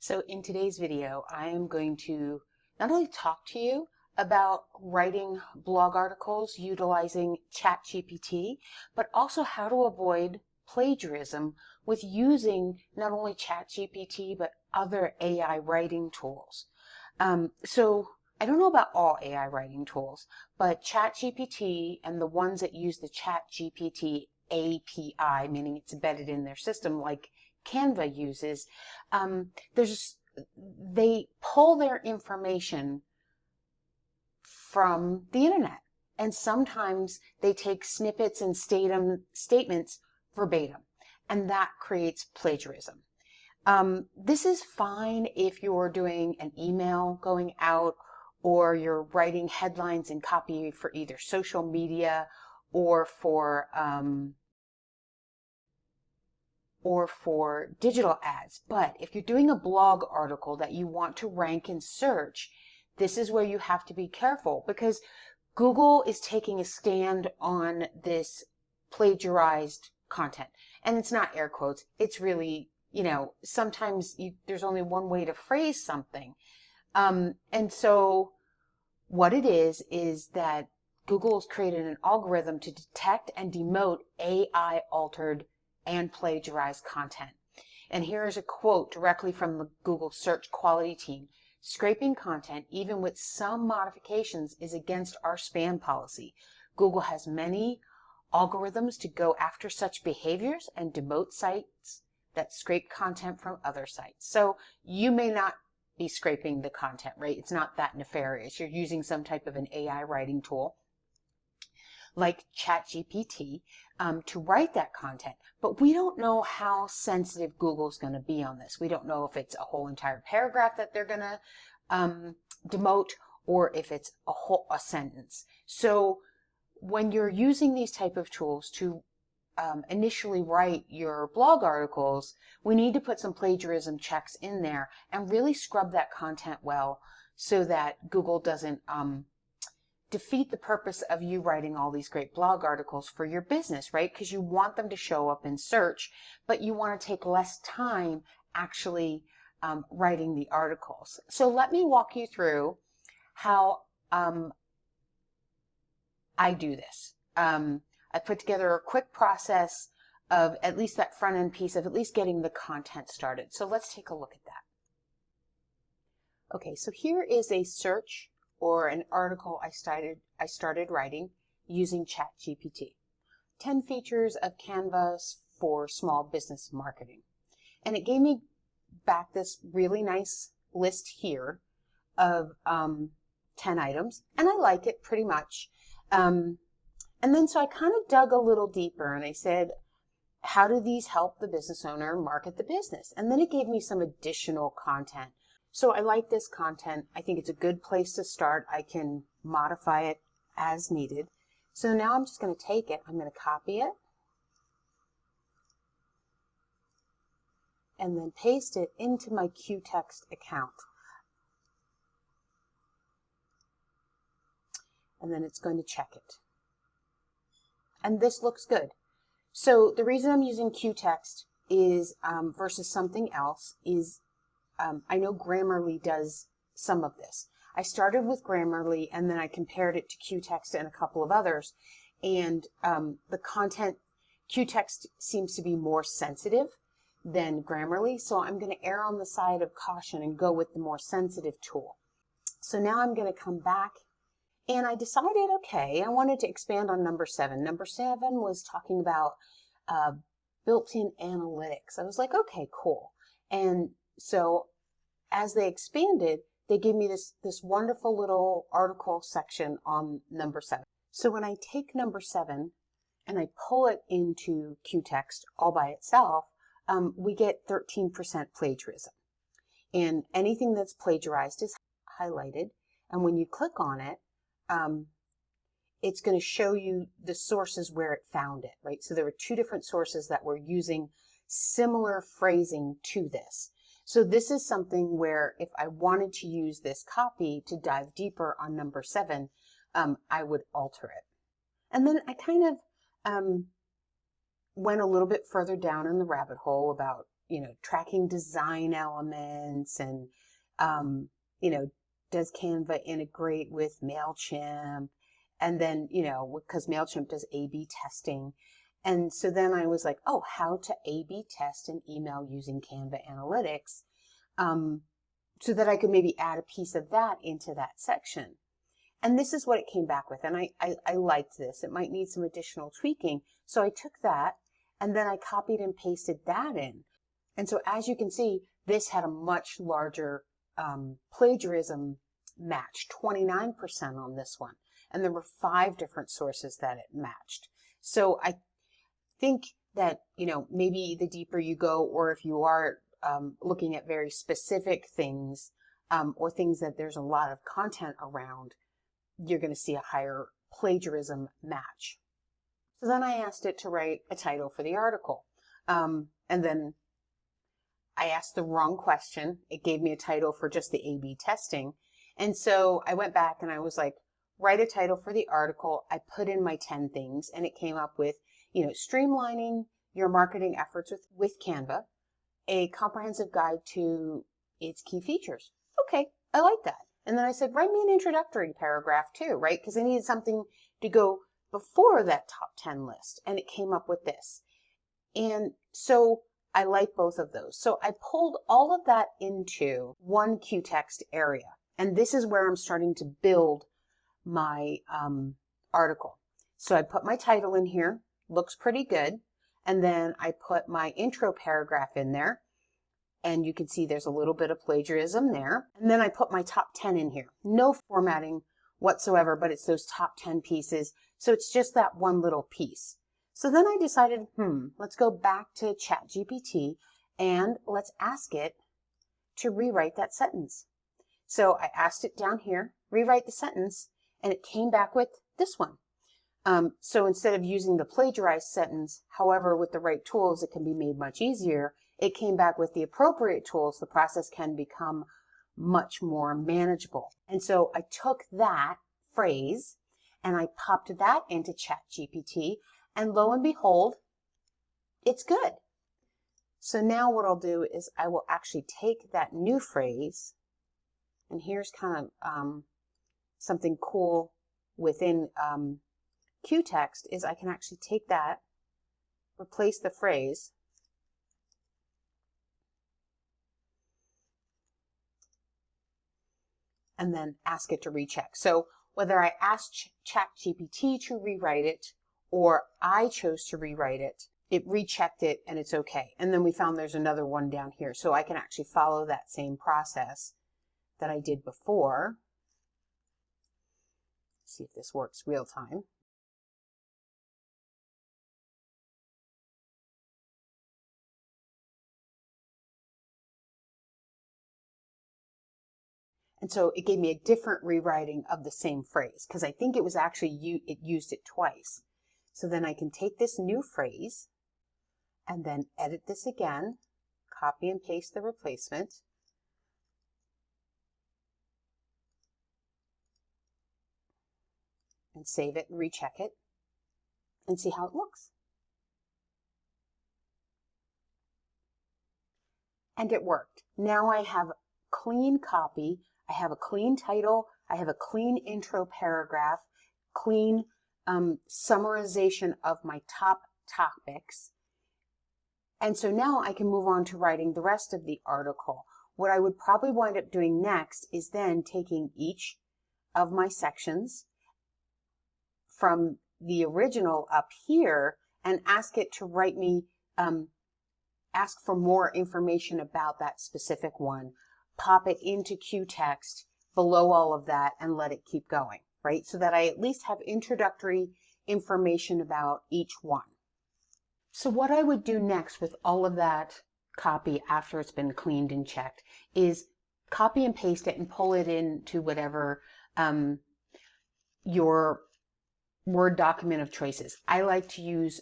So in today's video, I am going to not only talk to you about writing blog articles utilizing ChatGPT, but also how to avoid plagiarism with using not only ChatGPT, but other AI writing tools. So I don't know about all AI writing tools, but ChatGPT and the ones that use the ChatGPT API, meaning it's embedded in their system like Canva uses, they pull their information from the internet, and sometimes they take snippets and statements verbatim, and that creates plagiarism. This is fine if you're doing an email going out or you're writing headlines and copy for either social media or for digital ads. But if you're doing a blog article that you want to rank in search, this is where you have to be careful, because Google is taking a stand on this plagiarized content. And it's not air quotes. It's really, sometimes there's only one way to phrase something. And so what it is that Google has created an algorithm to detect and demote AI altered and plagiarized content. And here is a quote directly from the Google search quality team. "Scraping content, even with some modifications, is against our spam policy. Google has many algorithms to go after such behaviors and demote sites that scrape content from other sites." So you may not be scraping the content, right? It's not that nefarious. You're using some type of an AI writing tool like ChatGPT to write that content. But we don't know how sensitive Google's going to be on this. We don't know if it's a whole entire paragraph that they're going to demote, or if it's a sentence. So when you're using these type of tools to initially write your blog articles, we need to put some plagiarism checks in there and really scrub that content well so that Google doesn't defeat the purpose of you writing all these great blog articles for your business, right? Because you want them to show up in search, but you want to take less time actually writing the articles. So let me walk you through how I do this. I put together a quick process of at least that front end piece of at least getting the content started. So let's take a look at that. Okay, so here is a search or an article I started writing using ChatGPT. 10 features of Canvas for small business marketing. And it gave me back this really nice list here of 10 items, and I like it pretty much. And then so I kind of dug a little deeper and I said, how do these help the business owner market the business? And then it gave me some additional content. So I like this content. I think it's a good place to start. I can modify it as needed. So now I'm just going to take it. I'm going to copy it and then paste it into my Quetext account. And then it's going to check it. And this looks good. So the reason I'm using Quetext is versus something else is I know Grammarly does some of this. I started with Grammarly and then I compared it to Quetext and a couple of others, and the content, Quetext seems to be more sensitive than Grammarly, so I'm going to err on the side of caution and go with the more sensitive tool. So now I'm going to come back, and I decided, okay, I wanted to expand on number 7. Number 7 was talking about built-in analytics. I was like, okay, cool. And so as they expanded, they gave me this wonderful little article section on number 7. So when I take number 7 and I pull it into Quetext all by itself, we get 13% plagiarism. And anything that's plagiarized is highlighted. And when you click on it, it's going to show you the sources where it found it, right? So there were 2 different sources that were using similar phrasing to this. So this is something where if I wanted to use this copy to dive deeper on number 7, I would alter it. And then I kind of went a little bit further down in the rabbit hole about, tracking design elements and, does Canva integrate with MailChimp? And then, because MailChimp does A/B testing. And so then I was like, oh, how to A/B test an email using Canva Analytics, so that I could maybe add a piece of that into that section. And this is what it came back with. And I liked this. It might need some additional tweaking. So I took that and then I copied and pasted that in. And so as you can see, this had a much larger plagiarism match, 29% on this one. And there were 5 different sources that it matched. So I think that, maybe the deeper you go, or if you are looking at very specific things, or things that there's a lot of content around, you're going to see a higher plagiarism match. So then I asked it to write a title for the article. And then I asked the wrong question. It gave me a title for just the A/B testing. And so I went back and I was like, write a title for the article. I put in my 10 things and it came up with, streamlining your marketing efforts with Canva, a comprehensive guide to its key features. Okay, I like that. And then I said, write me an introductory paragraph too, right? Because I needed something to go before that top 10 list. And it came up with this. And so I like both of those. So I pulled all of that into one Quetext area. And this is where I'm starting to build my article. So I put my title in here, looks pretty good. And then I put my intro paragraph in there. And you can see there's a little bit of plagiarism there. And then I put my top 10 in here. No formatting whatsoever, but it's those top 10 pieces. So it's just that one little piece. So then I decided, let's go back to ChatGPT and let's ask it to rewrite that sentence. So I asked it down here, rewrite the sentence, and it came back with this one. So instead of using the plagiarized sentence, however, with the right tools, it can be made much easier. It came back with the appropriate tools. The process can become much more manageable. And so I took that phrase and I popped that into ChatGPT, and lo and behold, it's good. So now what I'll do is I will actually take that new phrase, and here's kind of something cool within Quetext is I can actually take that, replace the phrase, and then ask it to recheck. So whether I asked ChatGPT to rewrite it or I chose to rewrite it, it rechecked it and it's okay. And then we found there's another one down here. So I can actually follow that same process that I did before. See if this works real time. And so it gave me a different rewriting of the same phrase because I think it was actually, it used it twice. So then I can take this new phrase and then edit this again, copy and paste the replacement. And save it and recheck it and see how it looks. And it worked. Now I have clean copy. I have a clean title, I have a clean intro paragraph, clean summarization of my top topics. And so now I can move on to writing the rest of the article. What I would probably wind up doing next is then taking each of my sections from the original up here and ask it to write me, ask for more information about that specific one. Pop it into Quetext below all of that and let it keep going, right? So that I at least have introductory information about each one. So what I would do next with all of that copy after it's been cleaned and checked is copy and paste it and pull it into whatever your Word document of choices. I like to use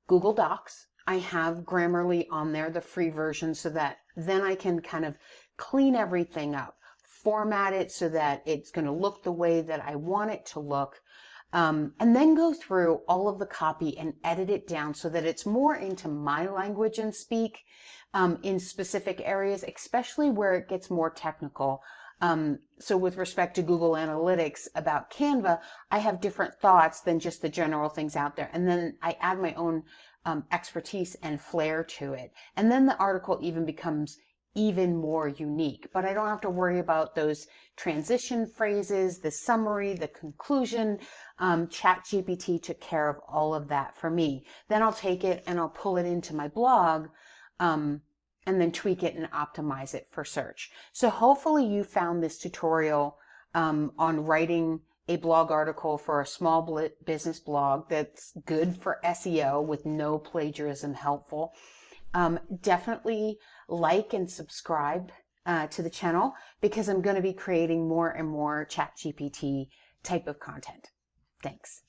Google Docs. I have Grammarly on there, the free version, so that then I can kind of clean everything up, format it so that it's going to look the way that I want it to look. and then go through all of the copy and edit it down so that it's more into my language and speak in specific areas, especially where it gets more technical. So with respect to Google Analytics about Canva, I have different thoughts than just the general things out there. And then I add my own expertise and flair to it. And then the article even becomes even more unique, but I don't have to worry about those transition phrases, the summary, the conclusion. ChatGPT took care of all of that for me. Then I'll take it and I'll pull it into my blog, and then tweak it and optimize it for search. So hopefully you found this tutorial on writing a blog article for a small business blog that's good for SEO with no plagiarism helpful. Definitely like and subscribe to the channel, because I'm going to be creating more and more ChatGPT type of content. Thanks.